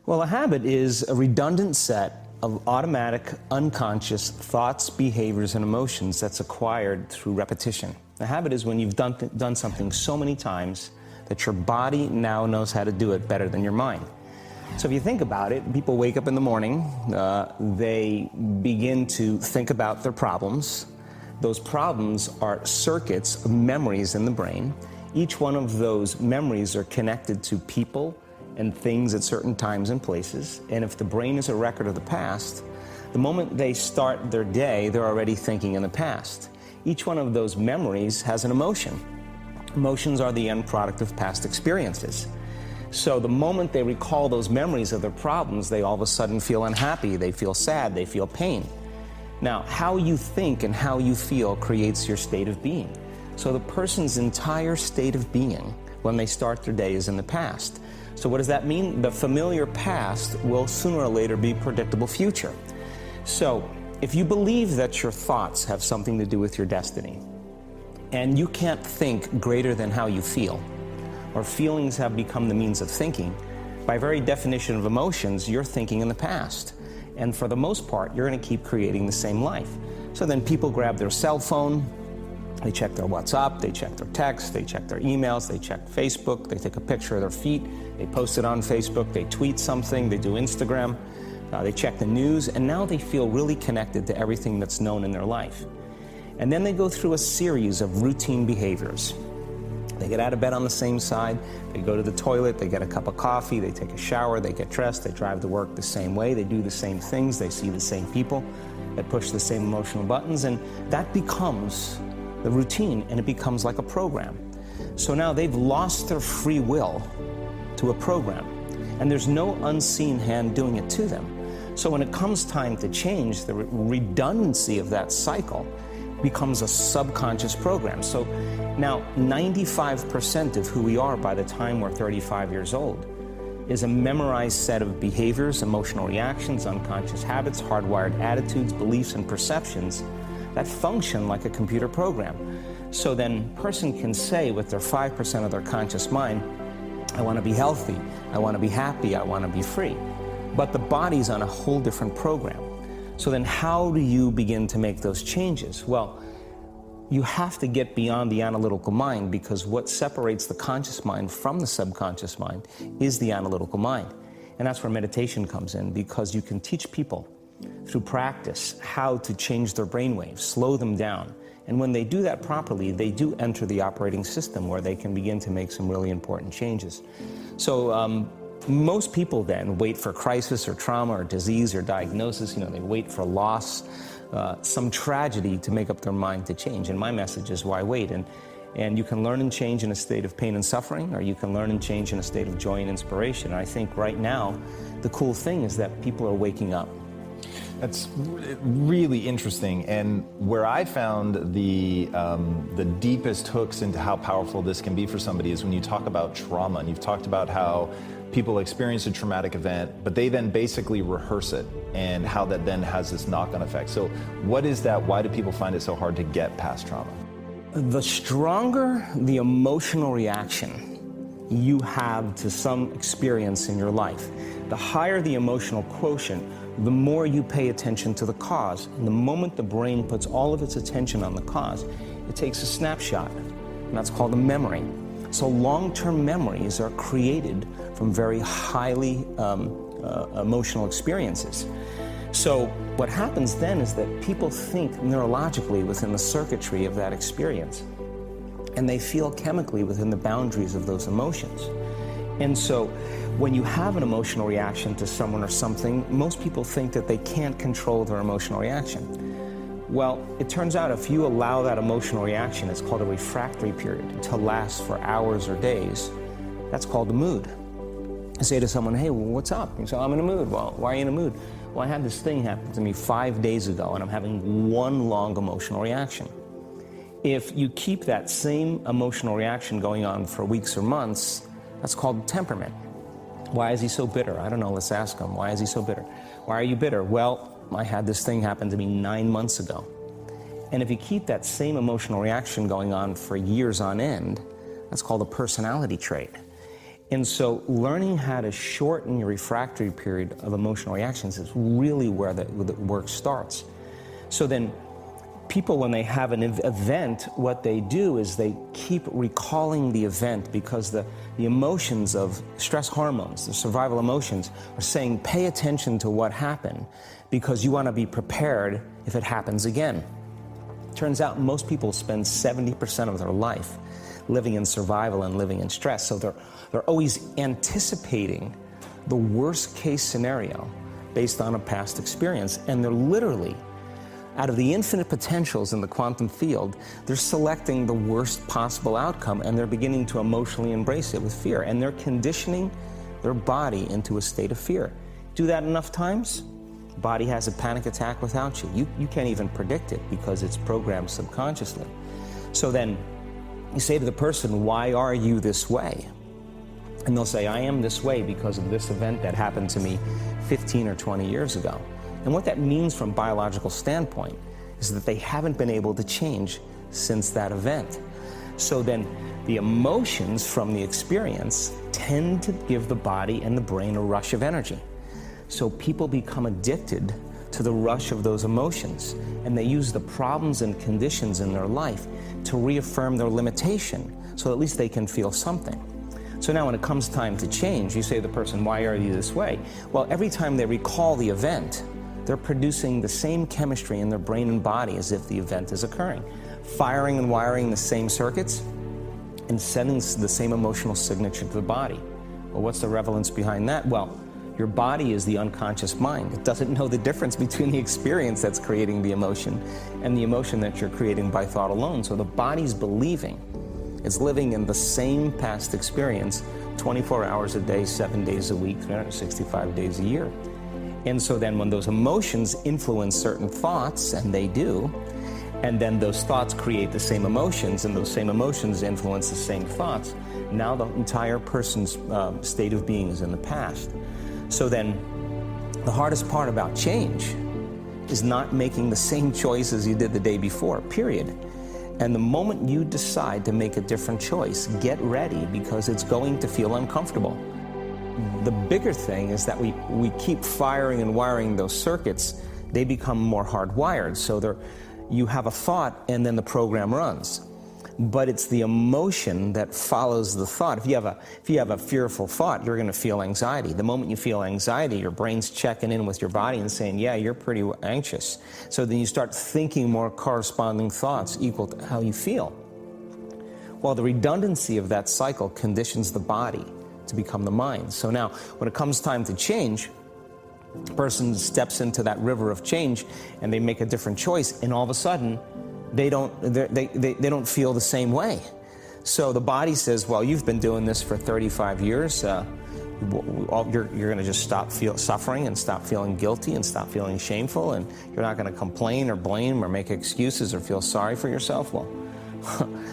Well, a habit is a redundant set of automatic, unconscious thoughts, behaviors, and emotions that's acquired through repetition. A habit is when you've done something so many times that your body now knows how to do it better than your mind. So if you think about it, people wake up in the morning, they begin to think about their problems. Those problems are circuits of memories in the brain. Each one of those memories are connected to people and things at certain times and places. And if the brain is a record of the past, the moment they start their day, they're already thinking in the past. Each one of those memories has an emotion. Emotions are the end product of past experiences. So the moment they recall those memories of their problems, they all of a sudden feel unhappy, they feel sad, they feel pain. Now, how you think and how you feel creates your state of being. So the person's entire state of being when they start their day is in the past. So what does that mean? The familiar past will sooner or later be predictable future. So if you believe that your thoughts have something to do with your destiny, and you can't think greater than how you feel, or feelings have become the means of thinking, by very definition of emotions, you're thinking in the past. And for the most part, you're going to keep creating the same life. So then people grab their cell phone, they check their WhatsApp, they check their texts, they check their emails, they check Facebook, they take a picture of their feet, they post it on Facebook, they tweet something, they do Instagram, they check the news, and now they feel really connected to everything that's known in their life. And then they go through a series of routine behaviors. They get out of bed on the same side, they go to the toilet, they get a cup of coffee, they take a shower, they get dressed, they drive to work the same way, they do the same things, they see the same people, they push the same emotional buttons, and that becomes the routine, and it becomes like a program. So now they've lost their free will to a program, and there's no unseen hand doing it to them. So when it comes time to change, the redundancy of that cycle becomes a subconscious program. So now 95% of who we are by the time we're 35 years old is a memorized set of behaviors, emotional reactions, unconscious habits, hardwired attitudes, beliefs, and perceptions that function like a computer program. So then a person can say with their 5% of their conscious mind, I want to be healthy, I want to be happy, I want to be free. But the body's on a whole different program. So then how do you begin to make those changes? Well, you have to get beyond the analytical mind, because what separates the conscious mind from the subconscious mind is the analytical mind. And that's where meditation comes in, because you can teach people through practice how to change their brainwaves, slow them down. And when they do that properly, they do enter the operating system where they can begin to make some really important changes. So most people then wait for crisis or trauma or disease or diagnosis. They wait for loss, some tragedy to make up their mind to change. And my message is, why wait? And you can learn and change in a state of pain and suffering, or you can learn and change in a state of joy and inspiration. And I think right now, the cool thing is that people are waking up. That's really interesting, and where I found the deepest hooks into how powerful this can be for somebody is when you talk about trauma, and you've talked about how people experience a traumatic event, but they then basically rehearse it, and how that then has this knock-on effect. So what is that? Why do people find it so hard to get past trauma? The stronger the emotional reaction you have to some experience in your life, the higher the emotional quotient, the more you pay attention to the cause. And the moment the brain puts all of its attention on the cause, it takes a snapshot, and that's called a memory. So long-term memories are created from very highly emotional experiences. So what happens then is that people think neurologically within the circuitry of that experience, and they feel chemically within the boundaries of those emotions. And so when you have an emotional reaction to someone or something, most people think that they can't control their emotional reaction. Well, it turns out if you allow that emotional reaction, it's called a refractory period, to last for hours or days, that's called a mood. I say to someone, hey, well, what's up? You say, I'm in a mood. Well, why are you in a mood? Well, I had this thing happen to me 5 days ago, and I'm having one long emotional reaction. If you keep that same emotional reaction going on for weeks or months, that's called temperament. Why is he so bitter? I don't know, let's ask him. Why is he so bitter? Why are you bitter? Well, I had this thing happen to me 9 months ago. And if you keep that same emotional reaction going on for years on end, that's called a personality trait. And so learning how to shorten your refractory period of emotional reactions is really where the work starts. So then people, when they have an event, what they do is they keep recalling the event, because the emotions of stress hormones, the survival emotions, are saying pay attention to what happened because you want to be prepared if it happens again. Turns out most people spend 70% of their life living in survival and living in stress. So they're always anticipating the worst case scenario based on a past experience. And they're literally, out of the infinite potentials in the quantum field, they're selecting the worst possible outcome, and they're beginning to emotionally embrace it with fear. And they're conditioning their body into a state of fear. Do that enough times, the body has a panic attack without you. You can't even predict it because it's programmed subconsciously. So then you say to the person, why are you this way? And they'll say, I am this way because of this event that happened to me 15 or 20 years ago. And what that means from a biological standpoint is that they haven't been able to change since that event. So then the emotions from the experience tend to give the body and the brain a rush of energy. So people become addicted to the rush of those emotions, and they use the problems and conditions in their life to reaffirm their limitation, so at least they can feel something. So now when it comes time to change, you say to the person, why are you this way? Well, every time they recall the event, they're producing the same chemistry in their brain and body as if the event is occurring, firing and wiring the same circuits and sending the same emotional signature to the body. Well, what's the relevance behind that? Well, your body is the unconscious mind. It doesn't know the difference between the experience that's creating the emotion and the emotion that you're creating by thought alone. So the body's believing it's living in the same past experience 24 hours a day, 7 days a week, 365 days a year. And so then when those emotions influence certain thoughts, and they do, and then those thoughts create the same emotions, and those same emotions influence the same thoughts, now the entire person's state of being is in the past. So then the hardest part about change is not making the same choices you did the day before, period. And the moment you decide to make a different choice, get ready, because it's going to feel uncomfortable. The bigger thing is that we keep firing and wiring those circuits. They become more hardwired. So you have a thought and then the program runs. But it's the emotion that follows the thought. If you have a fearful thought, you're going to feel anxiety. The moment you feel anxiety, your brain's checking in with your body and saying, yeah, you're pretty anxious. So then you start thinking more corresponding thoughts equal to how you feel. Well, the redundancy of that cycle conditions the body to become the mind. So now, when it comes time to change, the person steps into that river of change and they make a different choice, and all of a sudden, they don't feel the same way. So the body says, well, you've been doing this for 35 years. You're going to just stop suffering and stop feeling guilty and stop feeling shameful, and you're not going to complain or blame or make excuses or feel sorry for yourself. Well,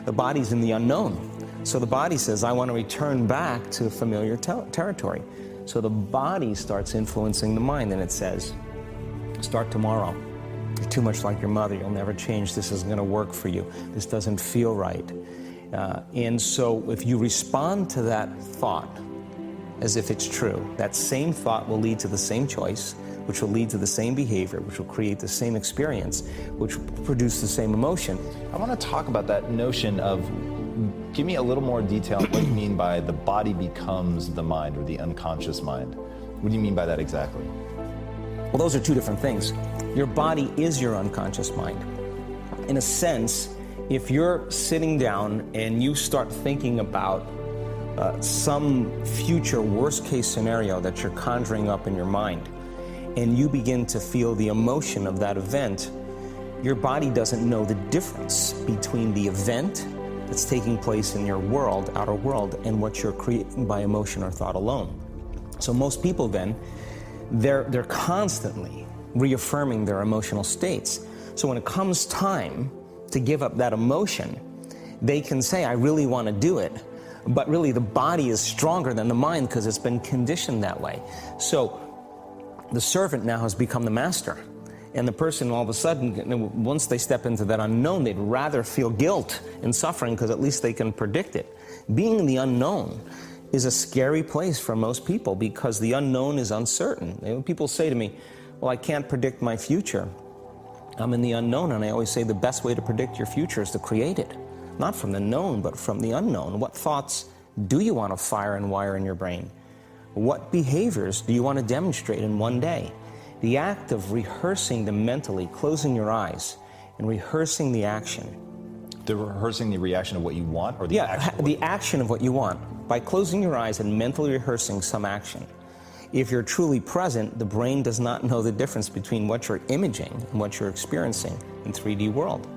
the body's in the unknown. So the body says, I want to return back to familiar territory. So the body starts influencing the mind, and it says, start tomorrow. You're too much like your mother. You'll never change. This isn't going to work for you. This doesn't feel right. And so if you respond to that thought as if it's true, that same thought will lead to the same choice, which will lead to the same behavior, which will create the same experience, which will produce the same emotion. I want to talk about that notion of, give me a little more detail on what you mean by the body becomes the mind, or the unconscious mind. What do you mean by that exactly? Well, those are two different things. Your body is your unconscious mind. In a sense, if you're sitting down and you start thinking about some future worst-case scenario that you're conjuring up in your mind, and you begin to feel the emotion of that event, your body doesn't know the difference between the event that's taking place in your world, outer world, and what you're creating by emotion or thought alone. So most people then, they're constantly reaffirming their emotional states. So when it comes time to give up that emotion, they can say, I really want to do it, but really the body is stronger than the mind because it's been conditioned that way. So the servant now has become the master. And the person, all of a sudden, once they step into that unknown, they'd rather feel guilt and suffering because at least they can predict it. Being in the unknown is a scary place for most people because the unknown is uncertain. You know, people say to me, well, I can't predict my future. I'm in the unknown, and I always say the best way to predict your future is to create it. Not from the known, but from the unknown. What thoughts do you want to fire and wire in your brain? What behaviors do you want to demonstrate in one day? The act of rehearsing them mentally, closing your eyes, and rehearsing the action. The rehearsing the reaction of what you want, or the action? The action of what you want. By closing your eyes and mentally rehearsing some action. If you're truly present, the brain does not know the difference between what you're imaging and what you're experiencing in 3D world.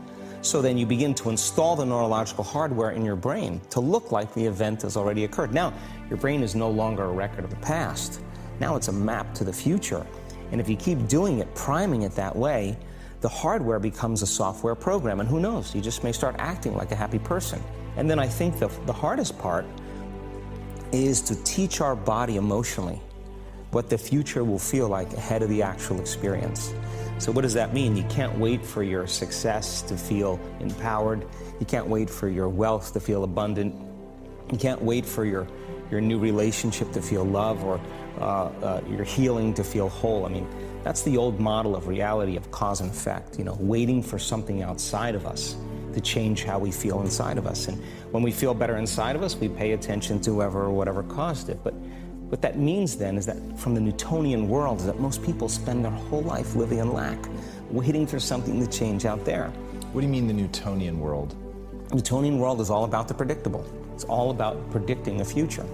So then you begin to install the neurological hardware in your brain to look like the event has already occurred. Now, your brain is no longer a record of the past. Now it's a map to the future. And if you keep doing it, priming it that way, the hardware becomes a software program. And who knows, you just may start acting like a happy person. And then I think the hardest part is to teach our body emotionally what the future will feel like ahead of the actual experience. So what does that mean? You can't wait for your success to feel empowered. You can't wait for your wealth to feel abundant. You can't wait for your new relationship to feel love, or your healing to feel whole. I mean, that's the old model of reality, of cause and effect, you know, waiting for something outside of us to change how we feel inside of us. And when we feel better inside of us, we pay attention to whoever or whatever caused it. But what that means then is that from the Newtonian world is that most people spend their whole life living in lack, waiting for something to change out there. What do you mean the Newtonian world? The Newtonian world is all about the predictable. It's all about predicting the future.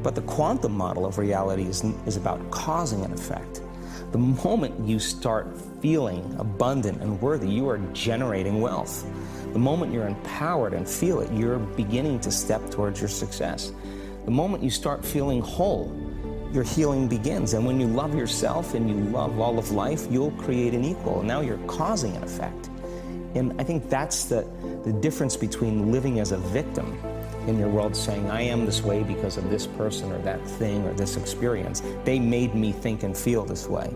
But the quantum model of reality is about causing an effect. The moment you start feeling abundant and worthy, you are generating wealth. The moment you're empowered and feel it, you're beginning to step towards your success. The moment you start feeling whole, your healing begins. And when you love yourself and you love all of life, you'll create an equal. And now you're causing an effect. And I think that's the difference between living as a victim in your world, saying, I am this way because of this person or that thing or this experience. They made me think and feel this way.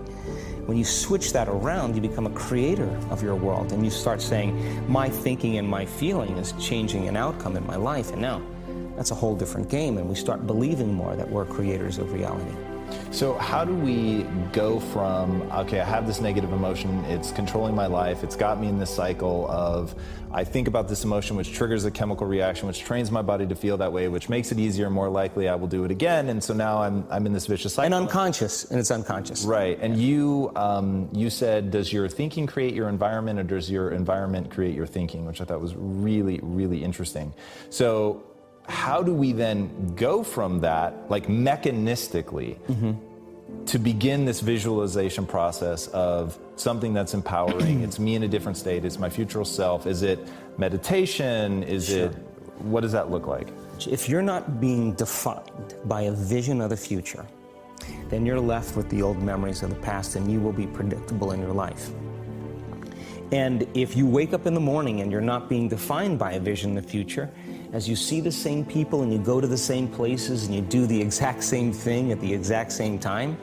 When you switch that around, you become a creator of your world, and you start saying, my thinking and my feeling is changing an outcome in my life. And now that's a whole different game, and we start believing more that we're creators of reality. So how do we go from, okay, I have this negative emotion, it's controlling my life, it's got me in this cycle of, I think about this emotion, which triggers a chemical reaction, which trains my body to feel that way, which makes it easier, more likely I will do it again, and so now I'm in this vicious cycle. And it's unconscious. Right, and you said, does your thinking create your environment, or does your environment create your thinking, which I thought was really, really interesting. So how do we then go from that, like mechanistically, to begin this visualization process of something that's empowering? It's me in a different state, it's my future self. Is it meditation? Is it, what does that look like? If you're not being defined by a vision of the future, then you're left with the old memories of the past, and you will be predictable in your life. And if you wake up in the morning and you're not being defined by a vision of the future, as you see the same people and you go to the same places and you do the exact same thing at the exact same time,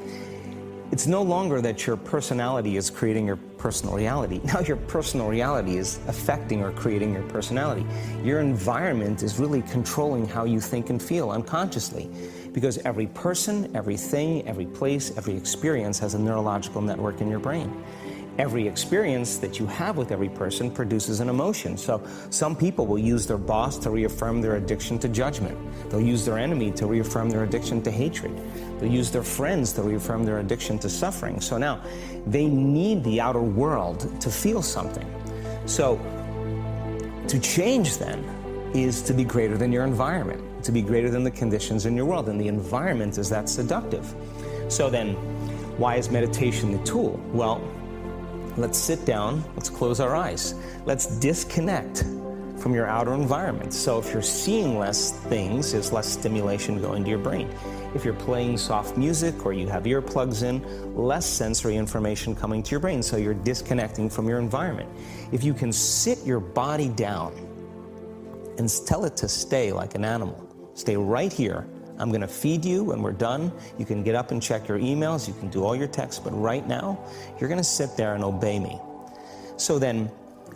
it's no longer that your personality is creating your personal reality. Now your personal reality is affecting or creating your personality. Your environment is really controlling how you think and feel unconsciously, because every person, everything, every place, every experience has a neurological network in your brain. Every experience that you have with every person produces an emotion. So some people will use their boss to reaffirm their addiction to judgment. They'll use their enemy to reaffirm their addiction to hatred. They'll use their friends to reaffirm their addiction to suffering. So now they need the outer world to feel something. So to change then is to be greater than your environment, to be greater than the conditions in your world. And the environment is that seductive. So then why is meditation the tool? Well, let's sit down, let's close our eyes. Let's disconnect from your outer environment. So if you're seeing less things, there's less stimulation going to your brain. If you're playing soft music or you have earplugs in, less sensory information coming to your brain, so you're disconnecting from your environment. If you can sit your body down and tell it to stay like an animal, stay right here, I'm going to feed you when we're done. You can get up and check your emails. You can do all your texts. But right now, you're going to sit there and obey me. So then,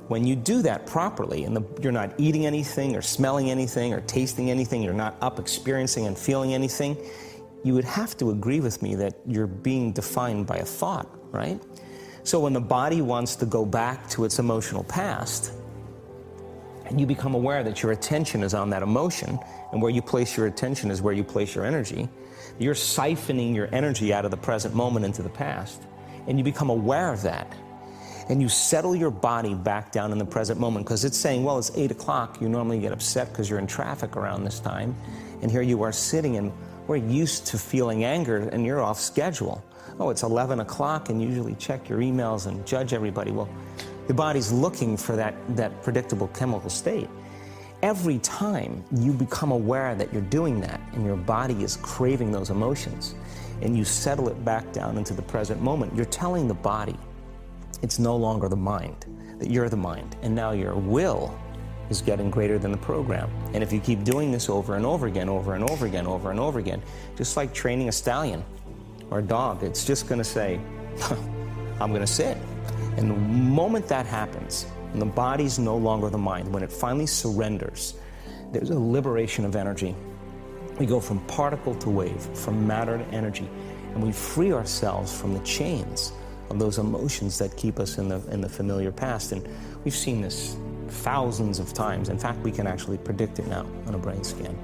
When you do that properly, and you're not eating anything or smelling anything or tasting anything, you're not up experiencing and feeling anything, you would have to agree with me that you're being defined by a thought, right? So when the body wants to go back to its emotional past, and you become aware that your attention is on that emotion, and where you place your attention is where you place your energy, you're siphoning your energy out of the present moment into the past, and you become aware of that. And you settle your body back down in the present moment, because it's saying, well, it's 8 o'clock. You normally get upset because you're in traffic around this time. And here you are sitting, and we're used to feeling anger, and you're off schedule. Oh, it's 11 o'clock, and you usually check your emails and judge everybody. Well, the body's looking for that predictable chemical state. Every time you become aware that you're doing that, and your body is craving those emotions, and you settle it back down into the present moment, you're telling the body, it's no longer the mind, that you're the mind, and now your will is getting greater than the program. And if you keep doing this over and over again, over and over again, over and over again, just like training a stallion or a dog, it's just going to say, I'm going to sit. And the moment that happens, and the body's no longer the mind, when it finally surrenders, there's a liberation of energy. We go from particle to wave, from matter to energy, and we free ourselves from the chains of those emotions that keep us in the familiar past. And we've seen this thousands of times. In fact, we can actually predict it now on a brain scan.